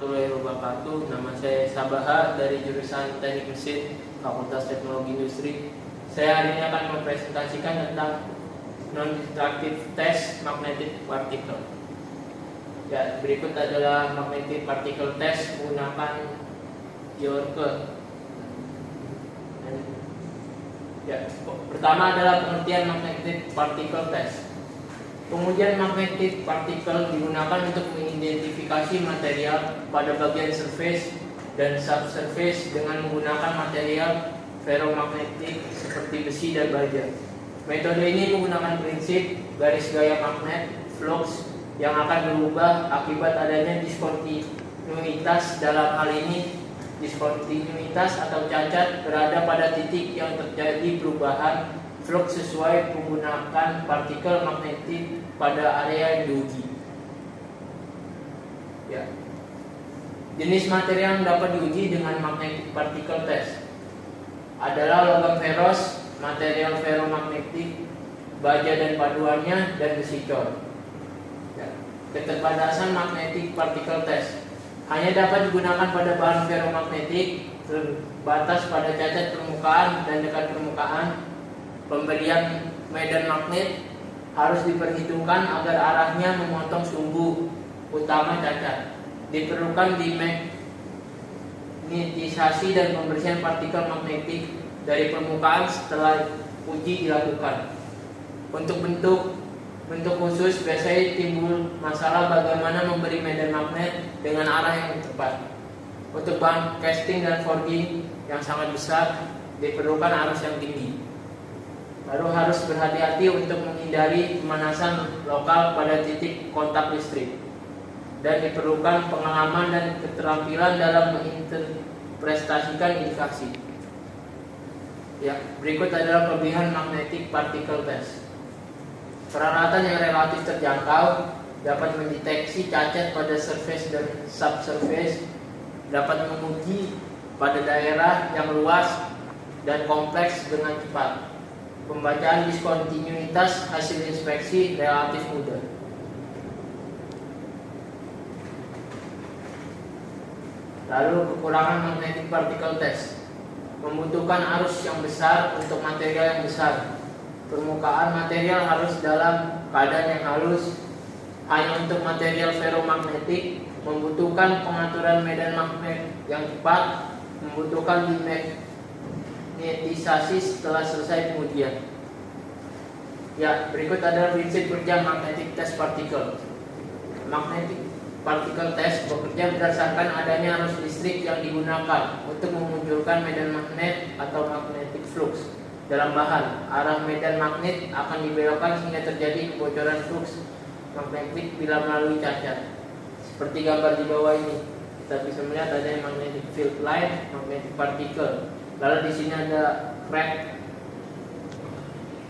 warahmatullahi wabarakatuh. Nama saya Sabbaha dari jurusan Teknik Mesin Fakultas Teknologi Industri. Saya hari ini akan mempresentasikan tentang non-destructive test magnetic particle. Ya, berikut adalah magnetic particle test menggunakan Yorke. Ya, pertama adalah pengertian magnetic particle test. Pengujian magnetic particle digunakan untuk mengidentifikasi material pada bagian surface dan subsurface dengan menggunakan material ferromagnetik seperti besi dan baja. Metode ini menggunakan prinsip garis gaya magnet flux yang akan berubah akibat adanya diskontinuitas. Dalam hal ini, diskontinuitas atau cacat berada pada titik yang terjadi perubahan flux sesuai menggunakan partikel magnetik pada area yang diuji. Ya. Jenis material yang dapat diuji dengan magnetic particle test adalah logam ferros, material ferromagnetik, baja dan paduannya, dan besi cor. Ya. Keterbatasan magnetic particle test hanya dapat digunakan pada bahan ferromagnetik, terbatas pada cacat permukaan dan dekat permukaan. Pemberian medan magnet harus diperhitungkan agar arahnya memotong sumbu utama cacat. Diperlukan dimagnetisasi dan pembersihan partikel magnetik dari permukaan setelah uji dilakukan. Untuk bentuk khusus biasanya timbul masalah bagaimana memberi medan magnet dengan arah yang tepat. Untuk bahan casting dan forging yang sangat besar diperlukan arus yang tinggi. Lalu harus berhati-hati untuk menghindari pemanasan lokal pada titik kontak listrik. Dan diperlukan pengalaman dan keterampilan dalam menginterpretasikan indikasi. Ya, berikut adalah kelebihan magnetic particle test. Peralatan yang relatif terjangkau, dapat mendeteksi cacat pada surface dan subsurface, dapat menguji pada daerah yang luas dan kompleks dengan cepat. Pembacaan diskontinuitas hasil inspeksi relatif mudah. Lalu kekurangan magnetic particle test membutuhkan arus yang besar untuk material yang besar. Permukaan material harus dalam keadaan yang halus. Hanya untuk material ferromagnetik membutuhkan pengaturan medan magnet yang tepat, membutuhkan dimagnetisasi setelah selesai pengujian. Ya, berikut adalah prinsip kerja magnetic test particle. Magnetic particle test bekerja berdasarkan adanya arus listrik yang digunakan untuk memunculkan medan magnet atau magnetic flux dalam bahan. Arah medan magnet akan dibelokkan sehingga terjadi kebocoran flux magnetik bila melalui cacat. Seperti gambar di bawah ini, kita bisa melihat adanya magnetic field line, magnetic particle. Lalu di sini ada crack.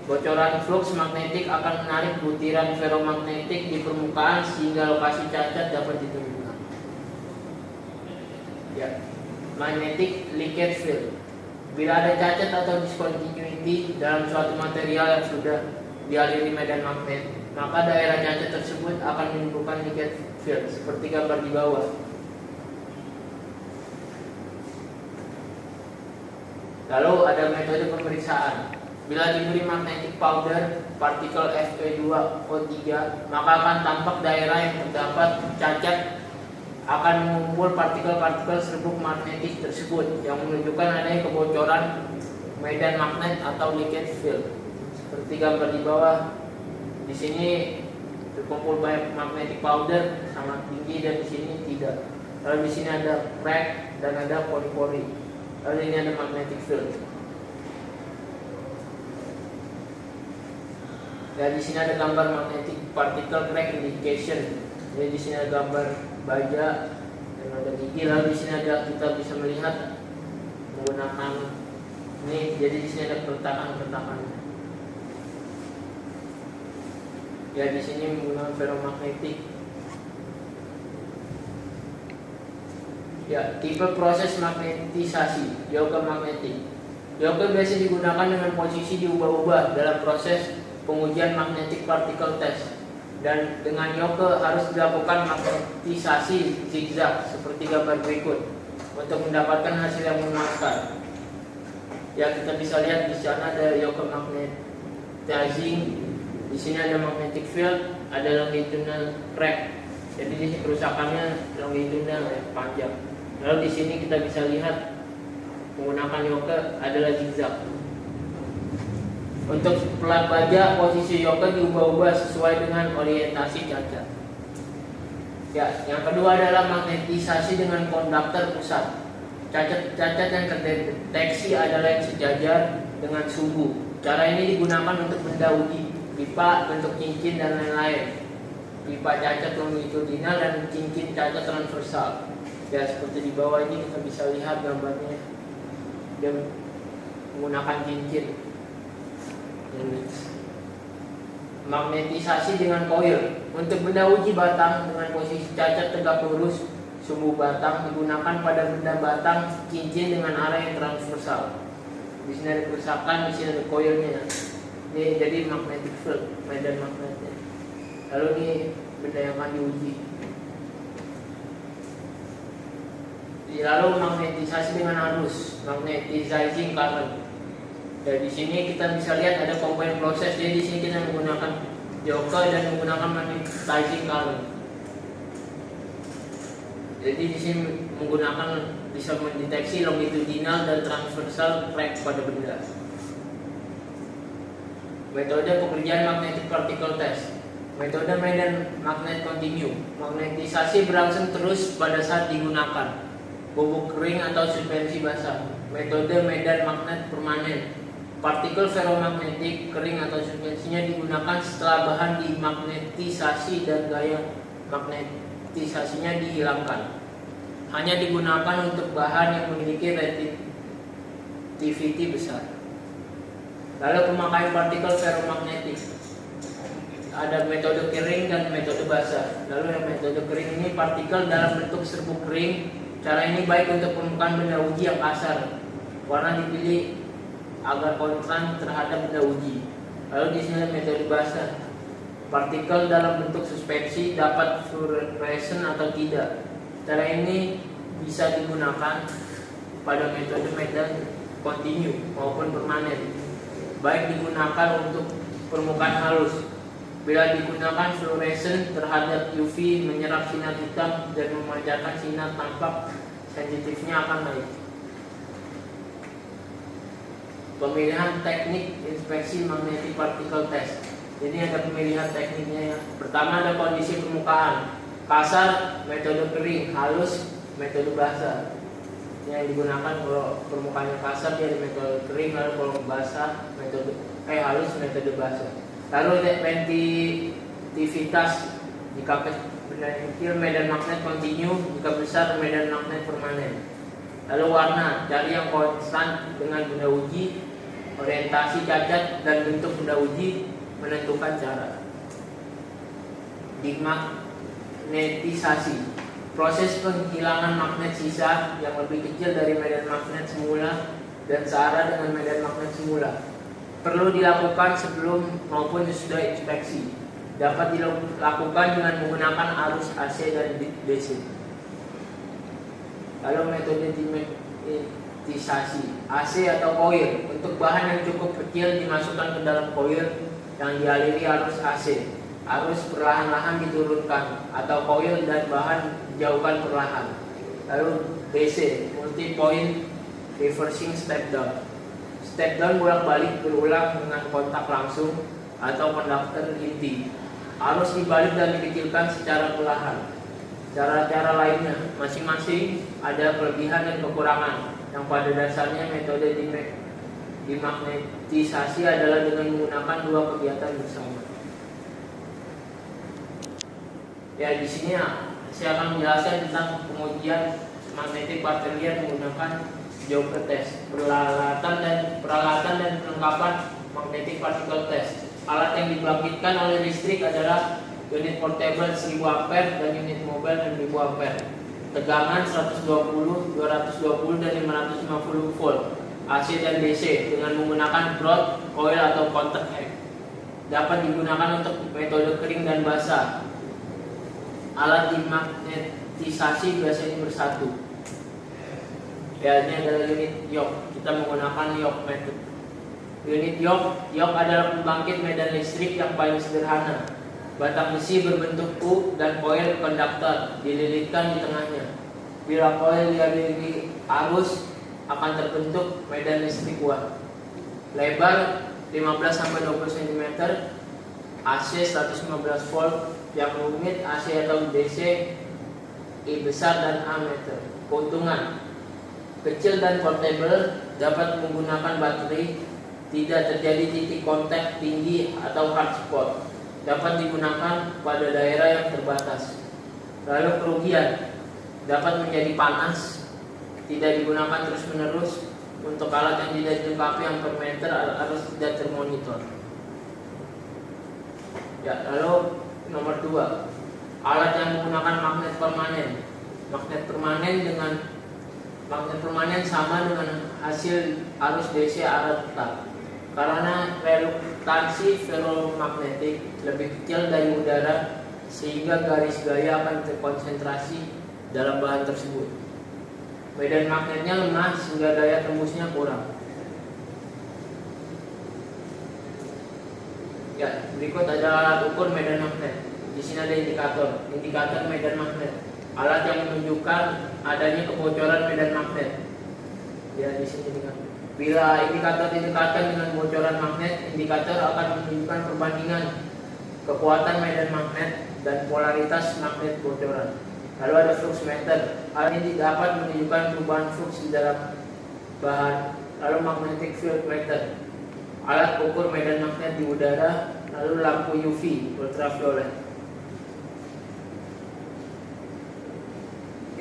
Bocoran flux magnetik akan menarik butiran ferromagnetik di permukaan sehingga lokasi cacat dapat ditemukan. Ya, magnetic leakage field. Bila ada cacat atau discontinuity dalam suatu material yang sudah dialiri medan magnet, maka daerah cacat tersebut akan menimbulkan leakage field seperti gambar di bawah. Lalu ada metode pemeriksaan. Bila diberi magnetic powder partikel Fe2O3, maka akan tampak daerah yang terdapat cacat akan mengumpul partikel-partikel serbuk magnetik tersebut yang menunjukkan adanya kebocoran medan magnet atau leakage field. Seperti gambar di bawah. Di sini terkumpul banyak magnetic powder sangat tinggi dan di sini tidak. Lalu di sini ada crack dan ada pori-pori. Lalu ini ada magnetic field. Ya, di sini ada gambar magnetic particle crack indication. Jadi di sini ada gambar baja dan ada gigi. Lalu di sini ada, kita bisa melihat menggunakan ini. Jadi di sini ada keretakan-keretakan. Ya, di sini menggunakan ferromagnetik. Ya, tipe proses magnetisasi, Yorke magnetik. Yorke biasa digunakan dengan posisi diubah-ubah dalam proses pengujian magnetic particle test. Dan dengan yoke harus dilakukan magnetisasi zigzag seperti gambar berikut untuk mendapatkan hasil yang memuaskan. Ya, kita bisa lihat di sana ada yoke magnetizing, di sini ada magnetic field, ada longitudinal crack. Jadi di sini kerusakannya longitudinal ya, panjang. Lalu di sini kita bisa lihat menggunakan yoke adalah zigzag. Untuk pelat baja, posisi yoke diubah-ubah sesuai dengan orientasi cacat. Ya, yang kedua adalah magnetisasi dengan konduktor pusat. Cacat-cacat yang terdeteksi adalah yang sejajar dengan sumbu. Cara ini digunakan untuk benda uji, pipa, bentuk cincin, dan lain-lain. Pipa cacat longitudinal dan cincin cacat transversal. Ya, seperti di bawah ini kita bisa lihat gambarnya. Dia menggunakan cincin. Magnetisasi dengan koil. Untuk benda uji batang dengan posisi cacat tegak lurus, sumbu batang digunakan pada benda batang cincin dengan arah yang transversal. Di sini ada kerusakan, di sini ada koilnya. Ini jadi magnetic field, medan magnetnya. Lalu ini benda yang akan diuji. Lalu magnetisasi dengan arus, magnetizing current. Dan di sini kita bisa lihat ada combine proses. Jadi di sini kita menggunakan yoke dan menggunakan magnetizing current. Jadi di sini bisa mendeteksi longitudinal dan transversal crack pada benda. Metode pekerjaan magnetic particle test. Metode medan magnet kontinu. Magnetisasi berlangsung terus pada saat digunakan. Bubuk kering atau suspensi basah. Metode medan magnet permanen. Partikel ferromagnetik kering atau suspensinya digunakan setelah bahan dimagnetisasi dan gaya magnetisasinya dihilangkan. Hanya digunakan untuk bahan yang memiliki resistivity besar. Lalu pemakaian partikel ferromagnetik. Ada metode kering dan metode basah. Lalu yang metode kering ini partikel dalam bentuk serbuk kering. Cara ini baik untuk permukaan benda uji yang kasar. Warna dipilih agar kontras terhadap benda uji. Lalu di sini metode basah. Partikel dalam bentuk suspensi dapat fluoresen atau tidak. Cara ini bisa digunakan pada metode medan kontinu maupun permanen. Baik digunakan untuk permukaan halus. Bila digunakan fluoresen terhadap UV menyerap sinar hitam dan memancarkan sinar tampak, sensitifnya akan naik. Pemilihan teknik inspeksi magnetic particle test. Ini ada pemilihan tekniknya ya. Pertama ada kondisi permukaan. Kasar, metode kering. Halus, metode basah. Yang digunakan kalau permukaannya kasar dia ada metode kering, lalu kalau basah metode halus metode basah. Lalu ada penduktivitas. Jika benda kecil medan magnet kontinu, jika besar medan magnet permanen. Lalu warna, cari yang konstan dengan benda uji. Orientasi cacat dan bentuk benda uji menentukan cara. Dimagnetisasi. Proses penghilangan magnet sisa yang lebih kecil dari medan magnet semula dan searah dengan medan magnet semula. Perlu dilakukan sebelum maupun sesudah inspeksi. Dapat dilakukan dengan menggunakan arus AC dan DC. Lalu metode dimagnetisasi AC atau koil. Untuk bahan yang cukup kecil dimasukkan ke dalam koil yang dialiri arus AC. Arus perlahan-lahan diturunkan atau koil dan bahan dijauhkan perlahan. Lalu DC, multi point reversing step down. Step down bolak-balik berulang dengan kontak langsung atau konduktor inti. Arus dibalik dan dikecilkan secara perlahan. Cara-cara lainnya masing-masing ada kelebihan dan kekurangan. Yang pada dasarnya metode dimagnetisasi adalah dengan menggunakan dua kegiatan bersama. Ya, di sini saya akan menjelaskan tentang pengujian magnetik partikel menggunakan yoke test, peralatan dan perlengkapan magnetic particle test. Alat yang dibangkitkan oleh listrik adalah unit portable 1000 ampere dan unit mobile 6000 ampere. Tegangan 120, 220 dan 550 volt. AC dan DC dengan menggunakan ground, coil atau contact head. dapat digunakan untuk metode kering dan basah. Alat dimagnetisasi biasanya bersatu. Ya, ini adalah unit yoke. Kita menggunakan yoke method. Unit yoke adalah pembangkit medan listrik yang paling sederhana. Batang besi berbentuk U dan koil konduktor dililitkan di tengahnya. Bila koil dialiri arus, akan terbentuk medan listrik kuat. Lebar 15-20 cm, AC 115 volt, yang rumit AC atau DC, I besar dan A meter. Keuntungan: kecil dan portable, dapat menggunakan baterai, tidak terjadi titik kontak tinggi atau hard spot, dapat digunakan pada daerah yang terbatas. Lalu kerugian: dapat menjadi panas, tidak digunakan terus-menerus. Untuk alat yang tidak dilengkapi ampere meter harus tidak termonitor. Ya, lalu nomor 2, alat yang menggunakan magnet permanen. Magnet permanen sama dengan hasil arus DC arah tetap. Karena reluktansi ferromagnetik lebih kecil dari udara, sehingga garis gaya akan terkonsentrasi dalam bahan tersebut. Medan magnetnya lemah sehingga daya tembusnya kurang. Ya, berikut adalah alat ukur medan magnet. Di sini ada indikator medan magnet. Alat yang menunjukkan adanya kebocoran medan magnet. Ya, di sini indikator. Bila indikator didekatkan dengan bocoran magnet, indikator akan menunjukkan perbandingan kekuatan medan magnet dan polaritas magnet bocoran. Lalu ada flux meter. Alat ini dapat menunjukkan perubahan flux di dalam bahan. Lalu magnetic field meter, alat ukur medan magnet di udara. Lalu lampu UV ultraviolet.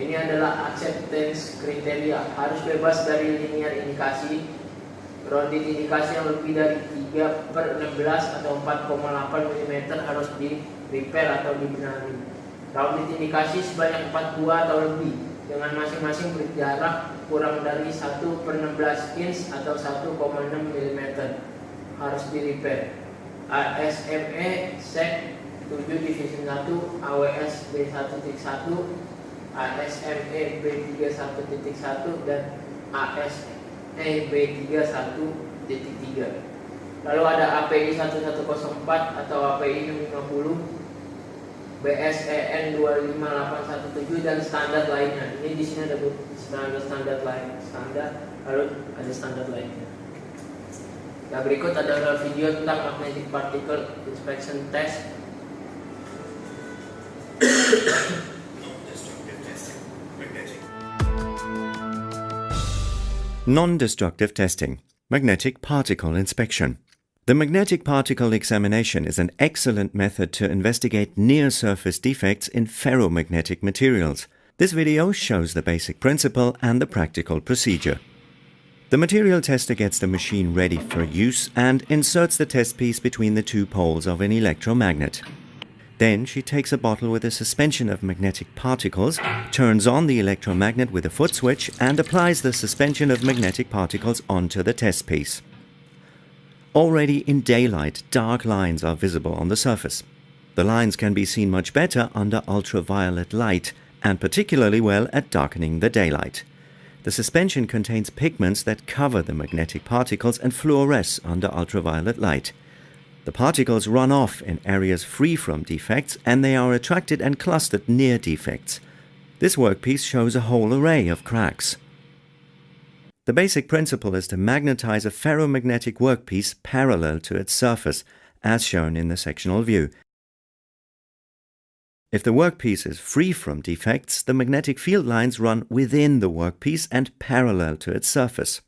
Ini adalah acceptance kriteria. Harus bebas dari linear indikasi. Rounded indikasi yang lebih dari 3/16 atau 4,8 mm harus di repair atau dibenahi. Rounded indikasi sebanyak 4 buah atau lebih, dengan masing-masing berjarak kurang dari 1/16 inch atau 1,6 mm harus di repair. ASME SEC 7 divisi 1, AWS B1.1, ASME B31.1 dan ASE B31.3. Lalu ada API 1104 atau API 650, BSEN 25817 dan standar lainnya. Ini di sini ada standar lain, lalu ada standar lainnya. Nah, berikut adalah video tentang magnetic particle inspection test. Non-destructive testing, magnetic particle inspection. The magnetic particle examination is an excellent method to investigate near-surface defects in ferromagnetic materials. This video shows the basic principle and the practical procedure. The material tester gets the machine ready for use and inserts the test piece between the two poles of an electromagnet. Then she takes a bottle with a suspension of magnetic particles, turns on the electromagnet with a foot switch and applies the suspension of magnetic particles onto the test piece. Already in daylight, dark lines are visible on the surface. The lines can be seen much better under ultraviolet light, and particularly well at darkening the daylight. The suspension contains pigments that cover the magnetic particles and fluoresce under ultraviolet light. The particles run off in areas free from defects, and they are attracted and clustered near defects. This workpiece shows a whole array of cracks. The basic principle is to magnetize a ferromagnetic workpiece parallel to its surface, as shown in the sectional view. If the workpiece is free from defects, the magnetic field lines run within the workpiece and parallel to its surface.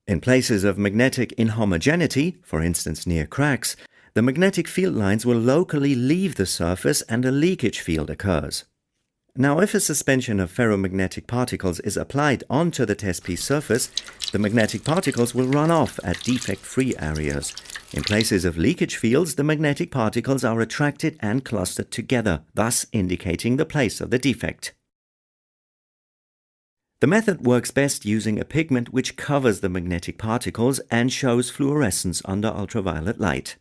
In places of magnetic inhomogeneity, for instance near cracks, the magnetic field lines will locally leave the surface and a leakage field occurs. Now, if a suspension of ferromagnetic particles is applied onto the test piece surface, the magnetic particles will run off at defect-free areas. In places of leakage fields, the magnetic particles are attracted and clustered together, thus indicating the place of the defect. The method works best using a pigment which covers the magnetic particles and shows fluorescence under ultraviolet light.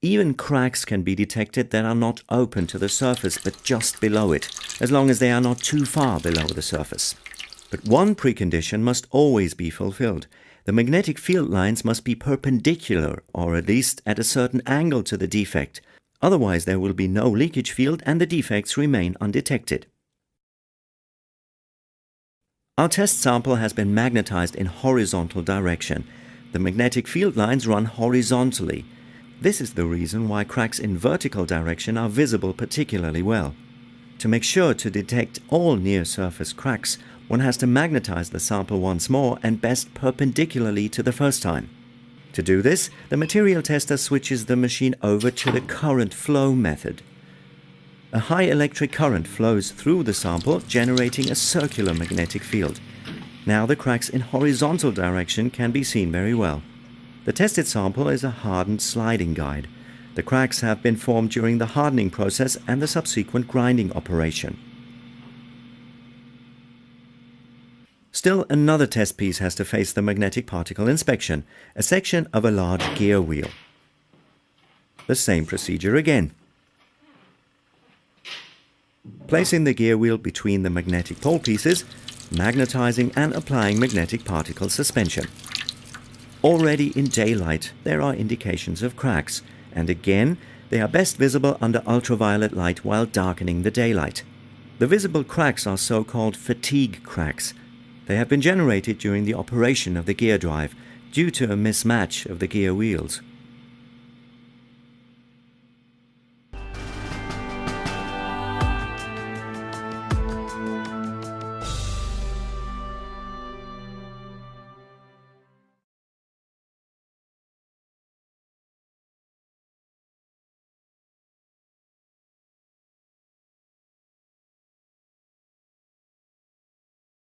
Even cracks can be detected that are not open to the surface but just below it, as long as they are not too far below the surface. But one precondition must always be fulfilled. The magnetic field lines must be perpendicular, or at least at a certain angle to the defect. Otherwise there will be no leakage field and the defects remain undetected. Our test sample has been magnetized in horizontal direction. The magnetic field lines run horizontally. This is the reason why cracks in vertical direction are visible particularly well. To make sure to detect all near-surface cracks, one has to magnetize the sample once more and best perpendicularly to the first time. To do this, the material tester switches the machine over to the current flow method. A high electric current flows through the sample, generating a circular magnetic field. Now the cracks in horizontal direction can be seen very well. The tested sample is a hardened sliding guide. The cracks have been formed during the hardening process and the subsequent grinding operation. Still another test piece has to face the magnetic particle inspection, a section of a large gear wheel. The same procedure again. Placing the gear wheel between the magnetic pole pieces, magnetizing and applying magnetic particle suspension. Already in daylight there are indications of cracks, and again they are best visible under ultraviolet light while darkening the daylight. The visible cracks are so-called fatigue cracks. They have been generated during the operation of the gear drive due to a mismatch of the gear wheels.